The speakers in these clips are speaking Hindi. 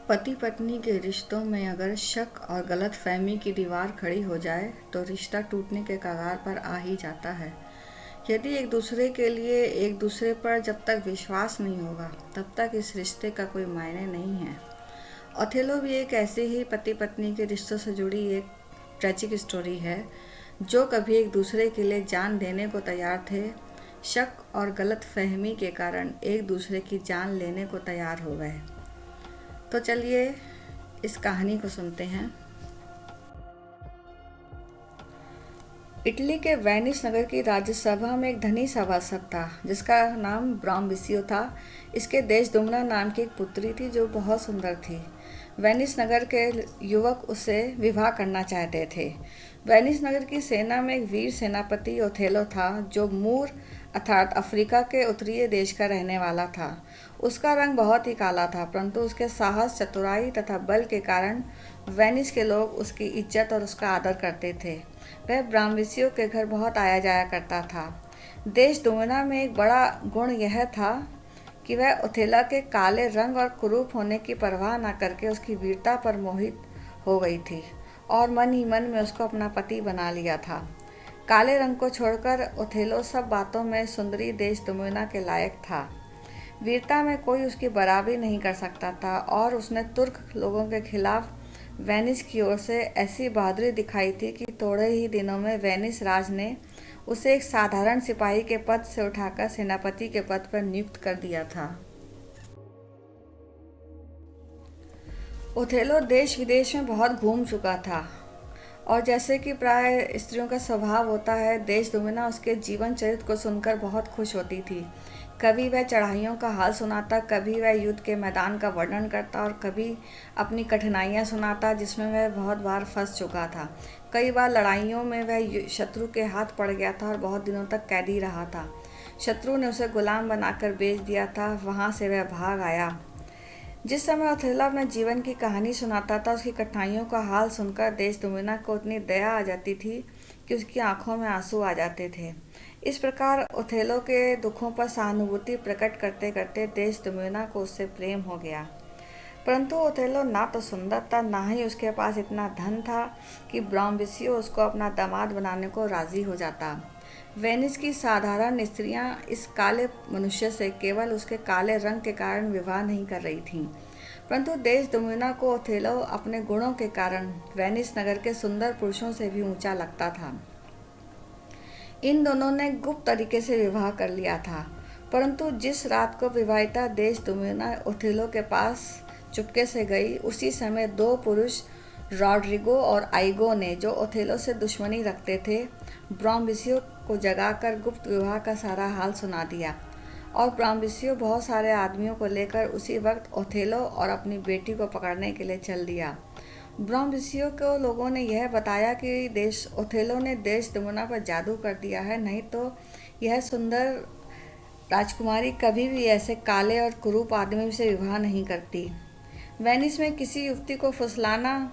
पति पत्नी के रिश्तों में अगर शक और गलतफहमी की दीवार खड़ी हो जाए तो रिश्ता टूटने के कगार पर आ ही जाता है। यदि एक दूसरे के लिए एक दूसरे पर जब तक विश्वास नहीं होगा तब तक इस रिश्ते का कोई मायने नहीं है। ओथेलो भी एक ऐसे ही पति पत्नी के रिश्तों से जुड़ी एक ट्रेजिक स्टोरी है, जो कभी एक दूसरे के लिए जान देने को तैयार थे, शक और गलतफहमी के कारण एक दूसरे की जान लेने को तैयार हो गए। तो चलिए इस कहानी को सुनते हैं। इटली के वेनिस नगर की राज्यसभा में एक धनी सभासद था जिसका नाम ब्राम्बिसियो था। इसके देशदुम्ना नाम की एक पुत्री थी जो बहुत सुंदर थी। वेनिस नगर के युवक उससे विवाह करना चाहते थे। वेनिस नगर की सेना में एक वीर सेनापति ओथेलो था जो मूर अर्थात अफ्रीका के उत्तरीय देश का रहने वाला था। उसका रंग बहुत ही काला था, परंतु उसके साहस, चतुराई तथा बल के कारण वेनिस के लोग उसकी इज्जत और उसका आदर करते थे। वह ब्राह्मविसियों के घर बहुत आया जाया करता था। देश दुनिया में एक बड़ा गुण यह था कि वह ओथेला के काले रंग और कुरूप होने की परवाह न करके उसकी वीरता पर मोहित हो गई थी और मन ही मन में उसको अपना पति बना लिया था। काले रंग को छोड़कर ओथेलो सब बातों में सुंदरी देश दुनिया के लायक था। वीरता में कोई उसकी बराबरी नहीं कर सकता था और उसने तुर्क लोगों के खिलाफ वेनिस की ओर से ऐसी बहादुरी दिखाई थी कि थोड़े ही दिनों में वेनिस राज ने उसे एक साधारण सिपाही के पद से उठाकर सेनापति के पद पर नियुक्त कर दिया था। ओथेलो देश विदेश में बहुत घूम चुका था और जैसे कि प्राय स्त्रियों का स्वभाव होता है, देश दुनिया उसके जीवन चरित्र को सुनकर बहुत खुश होती थी। कभी वह चढ़ाइयों का हाल सुनाता, कभी वह युद्ध के मैदान का वर्णन करता और कभी अपनी कठिनाइयां सुनाता जिसमें वह बहुत बार फंस चुका था। कई बार लड़ाइयों में वह शत्रु के हाथ पड़ गया था और बहुत दिनों तक कैदी रहा था। शत्रु ने उसे गुलाम बनाकर बेच दिया था, वहाँ से वह भाग आया। जिस समय ओथेलो अपने जीवन की कहानी सुनाता था, उसकी कठिनाइयों का हाल सुनकर देश दुनिया को उतनी दया आ जाती थी कि उसकी आंखों में आंसू आ जाते थे। इस प्रकार ओथेलो के दुखों पर सहानुभूति प्रकट करते करते देश दुनिया को उससे प्रेम हो गया। परंतु ओथेलो ना तो सुंदर था, ना ही उसके पास इतना धन था कि ब्राम्बिसियो उसको अपना दामाद बनाने को राजी हो जाता। वेनिस की साधारण स्त्रियां इस काले मनुष्य से केवल उसके काले रंग के कारण विवाह नहीं कर रही थीं, परंतु देश दुनिया को ओथेलो अपने गुणों के कारण वेनिस नगर के सुंदर पुरुषों से भी ऊंचा लगता था। इन दोनों ने गुप्त तरीके से विवाह कर लिया था, परंतु जिस रात को विवाहिता देश दुनिया ओथेलो के पास चुपके से गई, उसी समय दो पुरुष रॉड्रिगो और आइगो ने, जो ओथेलो से दुश्मनी रखते थे, ब्राम्बिसियो को जगाकर गुप्त विवाह का सारा हाल सुना दिया और ब्राम्बिसियो बहुत सारे आदमियों को लेकर उसी वक्त ओथेलो और अपनी बेटी को पकड़ने के लिए चल दिया। ब्राम्बिसियो को लोगों ने यह बताया कि ओथेलो ने देश दुनिया पर जादू कर दिया है, नहीं तो यह सुंदर राजकुमारी कभी भी ऐसे काले और कुरूप आदमी से विवाह नहीं करती। वेनिस में किसी युवती को फुसलाना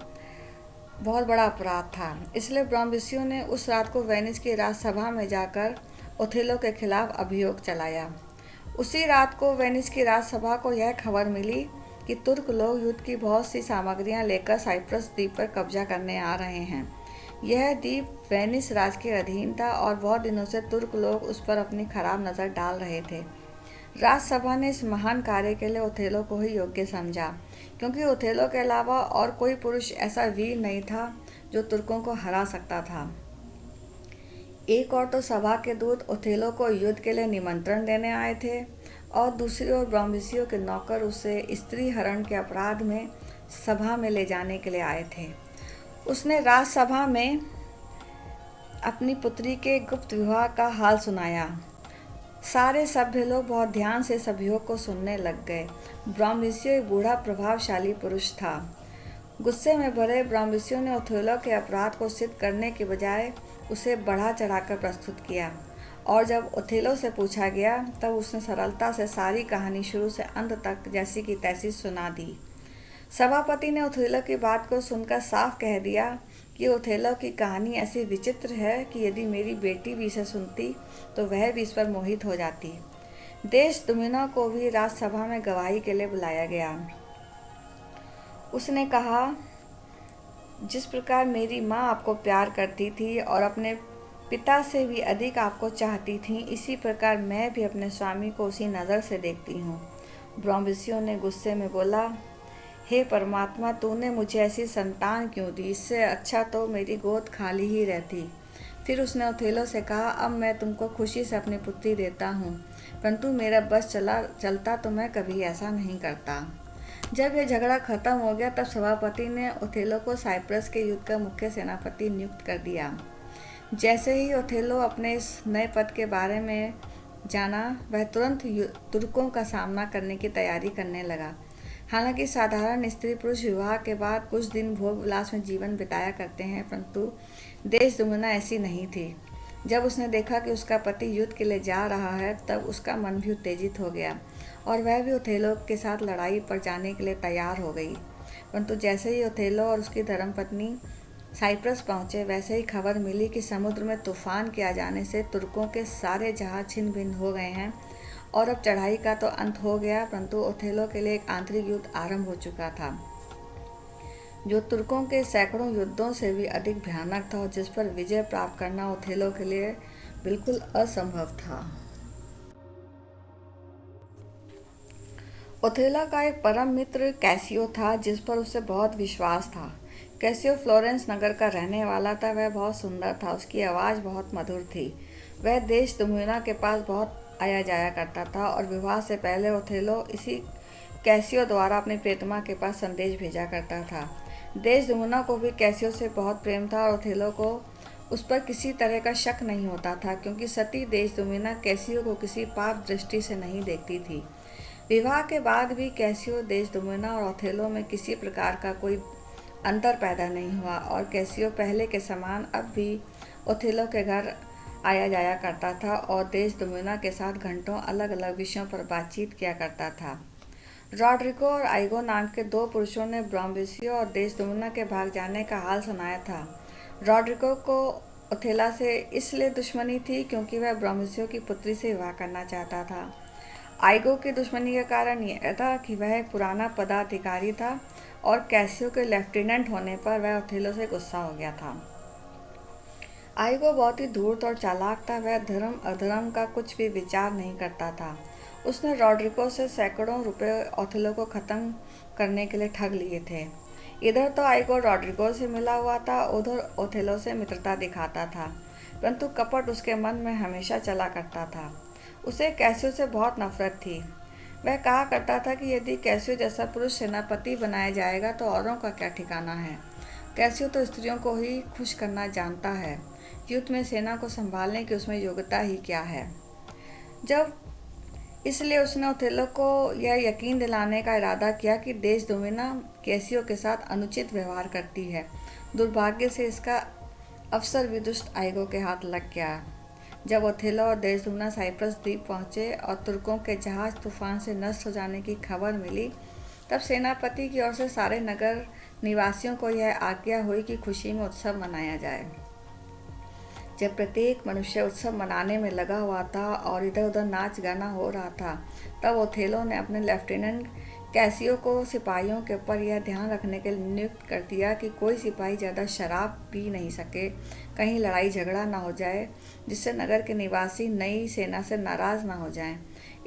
बहुत बड़ा अपराध था, इसलिए ब्राम्बिसियो ने उस रात को वेनिस की राजसभा में जाकर ओथेलो के खिलाफ अभियोग चलाया। उसी रात को वेनिस की राजसभा को यह खबर मिली कि तुर्क लोग युद्ध की बहुत सी सामग्रियां लेकर साइप्रस द्वीप पर कब्जा करने आ रहे हैं। यह द्वीप वेनिस राज के अधीन था और बहुत दिनों से तुर्क लोग उस पर अपनी खराब नज़र डाल रहे थे। राजसभा ने इस महान कार्य के लिए ओथेलो को ही योग्य समझा, क्योंकि ओथेलो के अलावा और कोई पुरुष ऐसा वीर नहीं था जो तुर्कों को हरा सकता था। एक और तो सभा के दूत ओथेलो को युद्ध के लिए निमंत्रण देने आए थे और दूसरी ओर ब्राम्बिसियो के नौकर उसे स्त्री हरण के अपराध में सभा में ले जाने के लिए आए थे। उसने राजसभा में अपनी पुत्री के गुप्त विवाह का हाल सुनाया। सारे सभ्य लोग बहुत ध्यान से सभ्यों को सुनने लग गए। ब्राम्बिसियो एक बूढ़ा प्रभावशाली पुरुष था। गुस्से में भरे ब्राम्बिसियो ने ओथेलो के अपराध को सिद्ध करने के बजाय उसे बढ़ा चढ़ाकर प्रस्तुत किया और जब ओथेलो से पूछा गया तब उसने सरलता से सारी कहानी शुरू से अंत तक जैसी की तैसी सुना दी। सभापति ने ओथेलो की बात को सुनकर साफ कह दिया कि ओथेलो की कहानी ऐसी विचित्र है कि यदि मेरी बेटी भी इसे सुनती तो वह भी इस पर मोहित हो जाती। देश दुनिया को भी राजसभा में गवाही के लिए बुलाया गया। उसने कहा, जिस प्रकार मेरी माँ आपको प्यार करती थी और अपने पिता से भी अधिक आपको चाहती थी, इसी प्रकार मैं भी अपने स्वामी को उसी नज़र से देखती हूँ। ब्रह्मऋषियों ने गुस्से में बोला, हे परमात्मा, तूने मुझे ऐसी संतान क्यों दी? इससे अच्छा तो मेरी गोद खाली ही रहती। फिर उसने ओथेलो से कहा, अब मैं तुमको खुशी से अपनी पुत्री देता हूँ, परंतु मेरा बस चलता तो मैं कभी ऐसा नहीं करता। जब यह झगड़ा खत्म हो गया तब सभापति ने ओथेलो को साइप्रस के युद्ध का मुख्य सेनापति नियुक्त कर दिया। जैसे ही ओथेलो अपने इस नए पद के बारे में जाना, वह तुरंत तुर्कों का सामना करने की तैयारी करने लगा। हालांकि साधारण स्त्री पुरुष विवाह के बाद कुछ दिन भोग विलास में जीवन बिताया करते हैं, परंतु देशदुमना ऐसी नहीं थी। जब उसने देखा कि उसका पति युद्ध के लिए जा रहा है, तब उसका मन भी उत्तेजित हो गया और वह भी ओथेलो के साथ लड़ाई पर जाने के लिए तैयार हो गई। परंतु जैसे ही ओथेलो और उसकी धर्मपत्नी साइप्रस पहुंचे, वैसे ही खबर मिली कि समुद्र में तूफान के आ जाने से तुर्कों के सारे जहाज छिन्न भिन्न हो गए हैं और अब चढ़ाई का तो अंत हो गया, परंतु ओथेलो के लिए एक आंतरिक युद्ध आरंभ हो चुका था, जो तुर्कों के सैकड़ों युद्धों से भी अधिक भयानक था और जिस पर विजय प्राप्त करना ओथेलो के लिए बिल्कुल असंभव था। ओथेलो का एक परम मित्र कैसियो था, जिस पर उसे बहुत विश्वास था। कैसियो फ्लोरेंस नगर का रहने वाला था। वह बहुत सुंदर था, उसकी आवाज़ बहुत मधुर थी। वह देशदुमुना के पास बहुत आया जाया करता था और विवाह से पहले ओथेलो इसी कैसियो द्वारा अपनी प्रियतमा के पास संदेश भेजा करता था। देशदुमुना को भी कैसियो से बहुत प्रेम था और ओथेलो को उस पर किसी तरह का शक नहीं होता था, क्योंकि सती देशदुमुना कैसियो को किसी पाप दृष्टि से नहीं देखती थी। विवाह के बाद भी कैसियो, देशदुमुना और ओथेलो में किसी प्रकार का कोई अंतर पैदा नहीं हुआ और कैसियो पहले के समान अब भी ओथेलो के घर आया जाया करता था और देशदुमुना के साथ घंटों अलग अलग विषयों पर बातचीत किया करता था। रॉड्रिगो और आइगो नाम के दो पुरुषों ने ब्रह्मऋषियों और देशदुमुना के भाग जाने का हाल सुनाया था। रॉड्रिगो को ओथेला से इसलिए दुश्मनी थी क्योंकि वह ब्रह्मऋषियों की पुत्री से विवाह करना चाहता था। आइगो की दुश्मनी का कारण यह था कि वह एक पुराना पदाधिकारी था और कैसियो के लेफ्टिनेंट होने पर वह ओथेलो से गुस्सा हो गया था। आइगो बहुत ही धूर्त और चालाक था। वह धर्म अधर्म का कुछ भी विचार नहीं करता था। उसने रॉड्रिगो से सैकड़ों रुपए ओथेलो को ख़त्म करने के लिए ठग लिए थे। इधर तो आइगो रॉड्रिगो से मिला हुआ था, उधर ओथेलो से मित्रता दिखाता था, परंतु कपट उसके मन में हमेशा चला करता था। उसे कैसियो से बहुत नफरत थी। वह कहा करता था कि यदि कैसियो जैसा पुरुष सेनापति बनाया जाएगा तो औरों का क्या ठिकाना है। कैसियो तो स्त्रियों को ही खुश करना जानता है, युद्ध में सेना को संभालने की उसमें योग्यता ही क्या है। जब इसलिए उसने ओथेलो को यह यकीन दिलाने का इरादा किया कि देशदुमुना कैसियो के साथ अनुचित व्यवहार करती है। दुर्भाग्य से इसका अवसर भी दुष्ट आइगो के हाथ लग गया। जब ओथेलो और देशदुमुना साइप्रस द्वीप पहुंचे और तुर्कों के जहाज तूफान से नष्ट हो जाने की खबर मिली, तब सेनापति की ओर से सारे नगर निवासियों को यह आज्ञा हुई कि खुशी में उत्सव मनाया जाए। जब प्रत्येक मनुष्य उत्सव मनाने में लगा हुआ था और इधर उधर नाच गाना हो रहा था, तब ओथेलो ने अपने लेफ्टिनेंट कैसियो को सिपाहियों के ऊपर यह ध्यान रखने के लिए नियुक्त कर दिया कि कोई सिपाही ज़्यादा शराब पी नहीं सके, कहीं लड़ाई झगड़ा ना हो जाए, जिससे नगर के निवासी नई सेना से नाराज़ ना हो जाएं।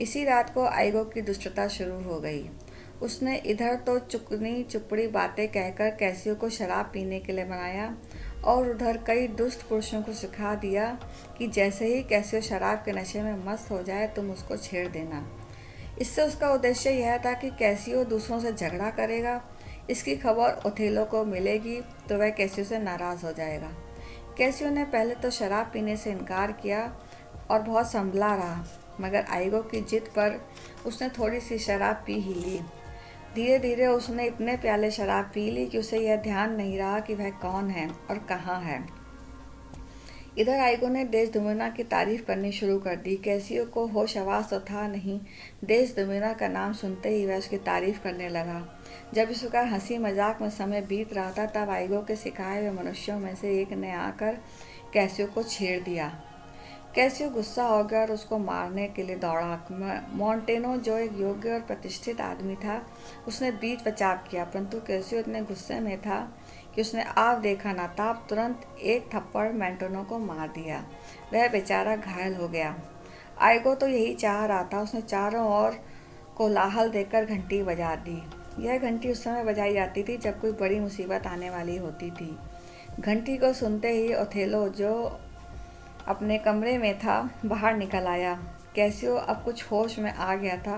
इसी रात को आइगो की दुष्टता शुरू हो गई। उसने इधर तो चुगनी चुपड़ी बातें कहकर कैसियो को शराब पीने के लिए बनाया और उधर कई दुष्ट पुरुषों को सिखा दिया कि जैसे ही कैसियो शराब के नशे में मस्त हो जाए तुम उसको छेड़ देना। इससे उसका उद्देश्य यह था कि कैसियो दूसरों से झगड़ा करेगा, इसकी खबर ओथेलो को मिलेगी तो वह कैसियो से नाराज़ हो जाएगा। कैसियो ने पहले तो शराब पीने से इनकार किया और बहुत संभला रहा, मगर आइगो की जिद पर उसने थोड़ी सी शराब पी ही ली। धीरे धीरे उसने इतने प्याले शराब पी ली कि उसे यह ध्यान नहीं रहा कि वह कौन है और कहाँ है। इधर आइगो ने देशदुमुना की तारीफ करनी शुरू कर दी। कैसियो को होश आवास तो था नहीं, देशदुमुना का नाम सुनते ही वह उसकी तारीफ करने लगा। जब इस प्रकार हंसी मजाक में समय बीत रहा था, तब आइगो के सिखाए हुए मनुष्यों में से एक ने आकर कैसियो को छेड़ दिया। कैसियो गुस्सा हो गया और उसको मारने के लिए दौड़ा। मोंटेनो, जो एक योग्य और प्रतिष्ठित आदमी था, उसने बीच बचाव किया, परंतु कैसियो इतने गुस्से में था कि उसने आप देखा ना ताप तुरंत एक थप्पड़ मोंटेनो को मार दिया। वह बेचारा घायल हो गया। आइगो तो यही चाह रहा था। उसने चारों ओर कोलाहल देकर घंटी बजा दी। यह घंटी उस समय बजाई जाती थी जब कोई बड़ी मुसीबत आने वाली होती थी। घंटी को सुनते ही ओथेलो, जो अपने कमरे में था, बाहर निकल आया। कैसियो अब कुछ होश में आ गया था,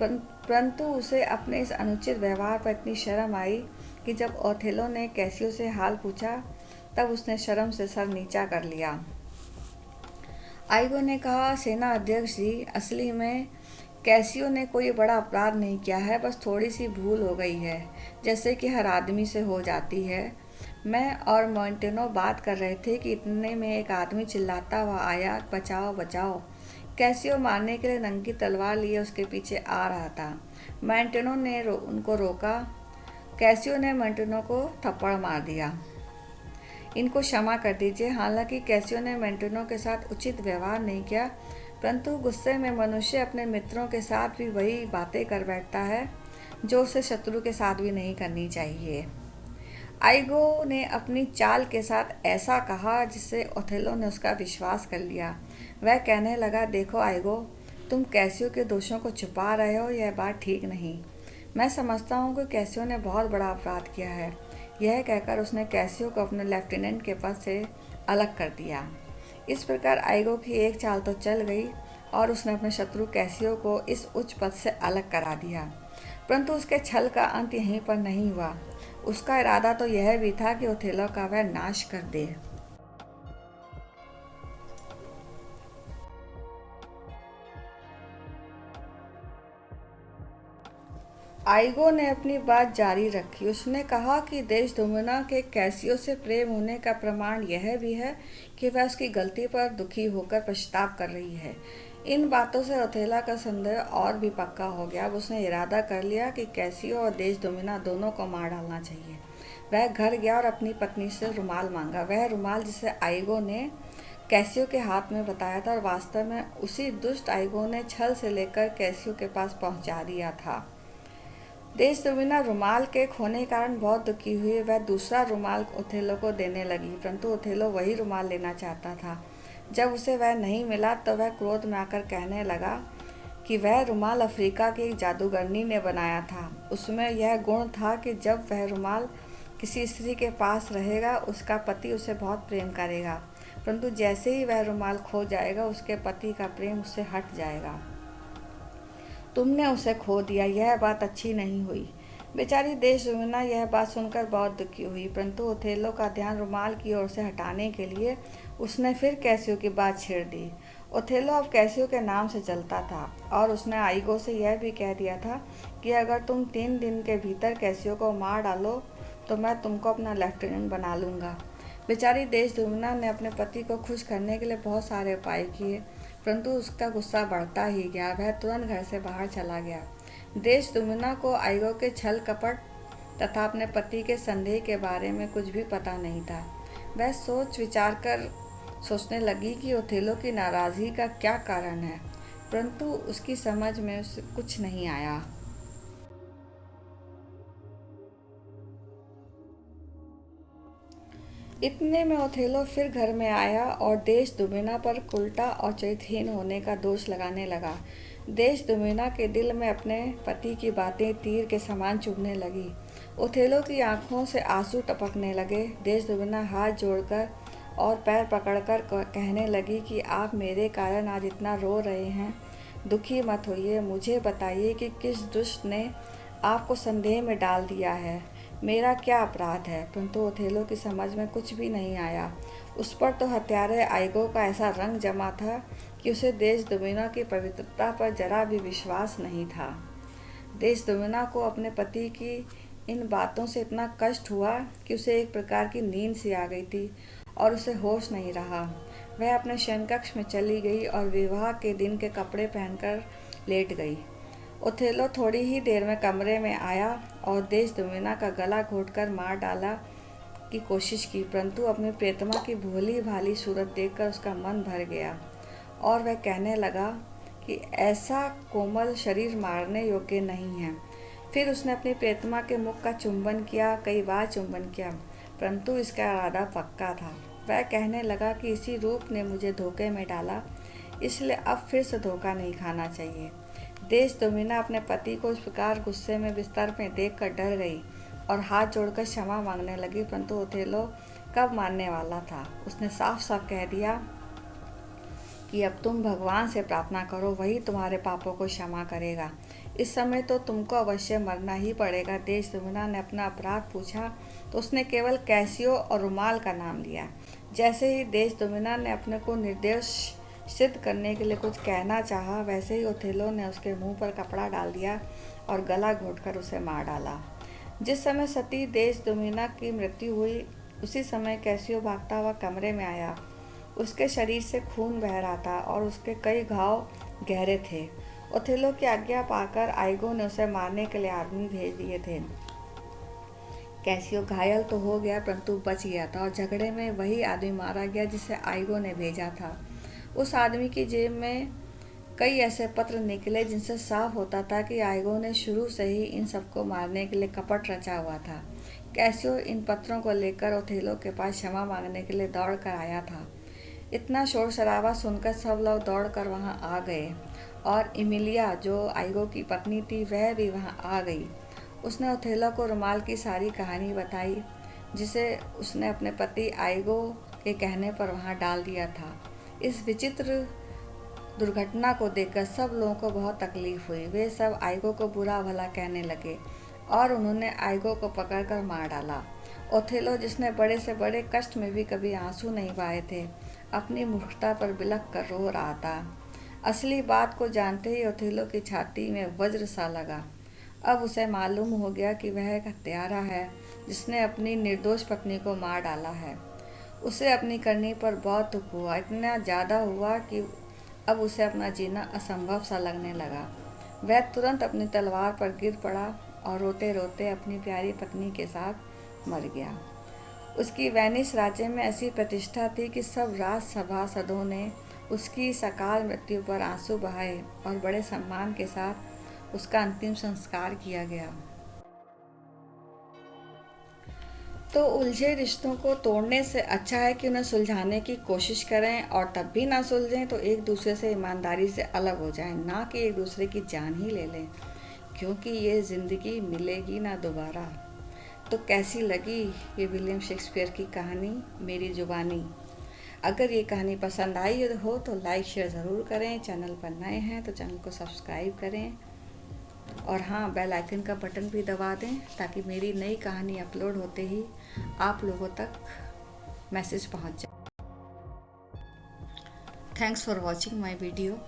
परंतु उसे अपने इस अनुचित व्यवहार पर इतनी शर्म आई कि जब ओथेलो ने कैसियो से हाल पूछा तब उसने शर्म से सर नीचा कर लिया। आइगो ने कहा, सेना अध्यक्ष जी, असली में कैसियो ने कोई बड़ा अपराध नहीं किया है, बस थोड़ी सी भूल हो गई है, जैसे कि हर आदमी से हो जाती है। मैं और मोंटेनो बात कर रहे थे कि इतने में एक आदमी चिल्लाता हुआ आया, बचाओ बचाओ। कैसियो मारने के लिए नंगी तलवार लिए उसके पीछे आ रहा था। मोंटेनो ने उनको रोका। कैसियो ने मोंटेनो को थप्पड़ मार दिया। इनको क्षमा कर दीजिए। हालांकि कैसियो ने मोंटेनो के साथ उचित व्यवहार नहीं किया, परंतु गुस्से में मनुष्य अपने मित्रों के साथ भी वही बातें कर बैठता है जो उसे शत्रु के साथ भी नहीं करनी चाहिए। आइगो ने अपनी चाल के साथ ऐसा कहा जिससे ओथेलो ने उसका विश्वास कर लिया। वह कहने लगा, देखो आइगो, तुम कैसियो के दोषों को छुपा रहे हो, यह बात ठीक नहीं। मैं समझता हूँ कि कैसियो ने बहुत बड़ा अपराध किया है। यह कहकर उसने कैसियो को अपने लेफ्टिनेंट के पद से अलग कर दिया। इस प्रकार आइगो की एक चाल तो चल गई और उसने अपने शत्रु कैसियो को इस उच्च पद से अलग करा दिया। परंतु उसके छल का अंत यहीं पर नहीं हुआ। उसका इरादा तो यह भी था कि ओथेलो का वह नाश कर दे। आइगो ने अपनी बात जारी रखी। उसने कहा कि देशदुमना के कैसियो से प्रेम होने का प्रमाण यह भी है कि वह उसकी गलती पर दुखी होकर पछताव कर रही है। इन बातों से ओथेला का संदेह और भी पक्का हो गया। अब उसने इरादा कर लिया कि कैसियो और देशदुमना दोनों को मार डालना चाहिए। वह घर गया और अपनी पत्नी से रुमाल मांगा। वह रुमाल जिसे आइगो ने कैसियो के हाथ में बताया था और वास्तव में उसी दुष्ट आइगो ने छल से लेकर कैसियो के पास पहुंचा दिया था। देशदुमना रुमाल के खोने के कारण बहुत दुखी हुई। वह दूसरा रुमाल ओथेलो को देने लगी, परंतु ओथेलो वही रुमाल लेना चाहता था। जब उसे वह नहीं मिला तो वह क्रोध में आकर कहने लगा कि वह रुमाल अफ्रीका की एक जादूगरनी ने बनाया था। उसमें यह गुण था कि जब वह रुमाल किसी स्त्री के पास रहेगा उसका पति उसे बहुत प्रेम करेगा, परंतु जैसे ही वह रुमाल खो जाएगा उसके पति का प्रेम उससे हट जाएगा। तुमने उसे खो दिया, यह बात अच्छी नहीं हुई। बेचारी देशदुमना यह बात सुनकर बहुत दुखी हुई, परंतु ओथेलो का ध्यान रुमाल की ओर से हटाने के लिए उसने फिर कैसियो की बात छेड़ दी। ओथेलो अब कैसियो के नाम से चलता था और उसने आइगो से यह भी कह दिया था कि अगर तुम 3 दिन के भीतर कैसियो को मार डालो तो मैं तुमको अपना लेफ्टिनेंट बना लूँगा। बेचारी देशदुमना ने अपने पति को खुश करने के लिए बहुत सारे उपाय किए, परंतु उसका गुस्सा बढ़ता ही गया। वह तुरंत घर से बाहर चला गया। देशदुमना को आइगो के छल कपट तथा अपने पति के संदेह के बारे में कुछ भी पता नहीं था। वह सोच विचार कर सोचने लगी कि ओथेलो की नाराज़गी का क्या कारण है, परंतु उसकी समझ में उसे कुछ नहीं आया। इतने में ओथेलो फिर घर में आया और देशदुमना पर उल्टा और चरित्रहीन होने का दोष लगाने लगा। देशदुमना के दिल में अपने पति की बातें तीर के समान चुभने लगी। ओथेलो की आंखों से आंसू टपकने लगे। देशदुमना हाथ जोड़कर और पैर पकड़कर कहने लगी कि आप मेरे कारण आज इतना रो रहे हैं, दुखी मत होइए। मुझे बताइए कि किस दुष्ट ने आपको संदेह में डाल दिया है, मेरा क्या अपराध है। परंतु ओथेलो की समझ में कुछ भी नहीं आया। उस पर तो हत्यारे आइगो का ऐसा रंग जमा था कि उसे देशदुमना की पवित्रता पर जरा भी विश्वास नहीं था। देशदुमना को अपने पति की इन बातों से इतना कष्ट हुआ कि उसे एक प्रकार की नींद सी आ गई थी और उसे होश नहीं रहा। वह अपने शयनकक्ष में चली गई और विवाह के दिन के कपड़े पहनकर लेट गई। ओथेलो थोड़ी ही देर में कमरे में आया और देशदुमना का गला घोंटकर मार डाला की कोशिश की, परंतु अपनी प्रियतमा की भोली भाली सूरत देखकर उसका मन भर गया। और वह कहने लगा कि ऐसा कोमल शरीर मारने योग्य नहीं है। फिर उसने अपनी प्रियतमा के मुख का चुंबन किया, कई बार चुंबन किया, परंतु इसका इरादा पक्का था। वह कहने लगा कि इसी रूप ने मुझे धोखे में डाला, इसलिए अब फिर से धोखा नहीं खाना चाहिए। देशदुमिना अपने पति को इस प्रकार गुस्से में बिस्तर में देखकर डर गई और हाथ जोड़कर क्षमा मांगने लगी, परंतु ओथेलो कब मानने वाला था। उसने साफ साफ कह दिया कि अब तुम भगवान से प्रार्थना करो, वही तुम्हारे पापों को क्षमा करेगा। इस समय तो तुमको अवश्य मरना ही पड़ेगा। देशदुमिना ने अपना अपराध पूछा तो उसने केवल कैसियो और रुमाल का नाम लिया। जैसे ही देशदुमिना ने अपने को निर्दोष सिद्ध करने के लिए कुछ कहना चाहा, वैसे ही ओथेलो ने उसके मुंह पर कपड़ा डाल दिया और गला घोंटकर उसे मार डाला। जिस समय सती देशदुमिना की मृत्यु हुई, उसी समय कैसियो भागता हुआ कमरे में आया। उसके शरीर से खून बह रहा था और उसके कई घाव गहरे थे। ओथेलो की आज्ञा पाकर आइगो ने उसे मारने के लिए आदमी भेज दिए थे। कैसियो घायल तो हो गया, परंतु बच गया था और झगड़े में वही आदमी मारा गया जिसे आइगो ने भेजा था। उस आदमी की जेब में कई ऐसे पत्र निकले जिनसे साफ होता था कि आइगो ने शुरू से ही इन सबको मारने के लिए कपट रचा हुआ था। कैसियो इन पत्रों को लेकर ओथेलो के पास क्षमा मांगने के लिए दौड़ कर आया था। इतना शोर शराबा सुनकर सब लोग दौड़कर वहां आ गए और इमिलिया, जो आइगो की पत्नी थी, वह भी वहां आ गई। उसने ओथेलो को रुमाल की सारी कहानी बताई, जिसे उसने अपने पति आइगो के कहने पर वहां डाल दिया था। इस विचित्र दुर्घटना को देखकर सब लोगों को बहुत तकलीफ हुई। वे सब आइगो को बुरा भला कहने लगे और उन्होंने आइगो को पकड़कर मार डाला। ओथेलो, जिसने बड़े से बड़े कष्ट में भी कभी आंसू नहीं बहाए थे, अपनी मूर्खता पर बिलख कर रो रहा था। असली बात को जानते ही ओथेलो की छाती में वज्र सा लगा। अब उसे मालूम हो गया कि वह एक हत्यारा है जिसने अपनी निर्दोष पत्नी को मार डाला है। उसे अपनी करनी पर बहुत दुख हुआ, इतना ज़्यादा हुआ कि अब उसे अपना जीना असंभव सा लगने लगा। वह तुरंत अपनी तलवार पर गिर पड़ा और रोते रोते अपनी प्यारी पत्नी के साथ मर गया। उसकी वेनिस राज्य में ऐसी प्रतिष्ठा थी कि सब राजसभासदों ने उसकी सकाल मृत्यु पर आंसू बहाए और बड़े सम्मान के साथ उसका अंतिम संस्कार किया गया। तो उलझे रिश्तों को तोड़ने से अच्छा है कि उन्हें सुलझाने की कोशिश करें, और तब भी ना सुलझें तो एक दूसरे से ईमानदारी से अलग हो जाएं, ना कि एक दूसरे की जान ही ले लें, क्योंकि ये ज़िंदगी मिलेगी ना दोबारा। तो कैसी लगी ये विलियम शेक्सपियर की कहानी मेरी जुबानी? अगर ये कहानी पसंद आई हो तो लाइक शेयर ज़रूर करें। चैनल पर नए हैं तो चैनल को सब्सक्राइब करें और हाँ, बेल आइकन का बटन भी दबा दें ताकि मेरी नई कहानी अपलोड होते ही आप लोगों तक मैसेज पहुंच जाए। Thanks for watching my video.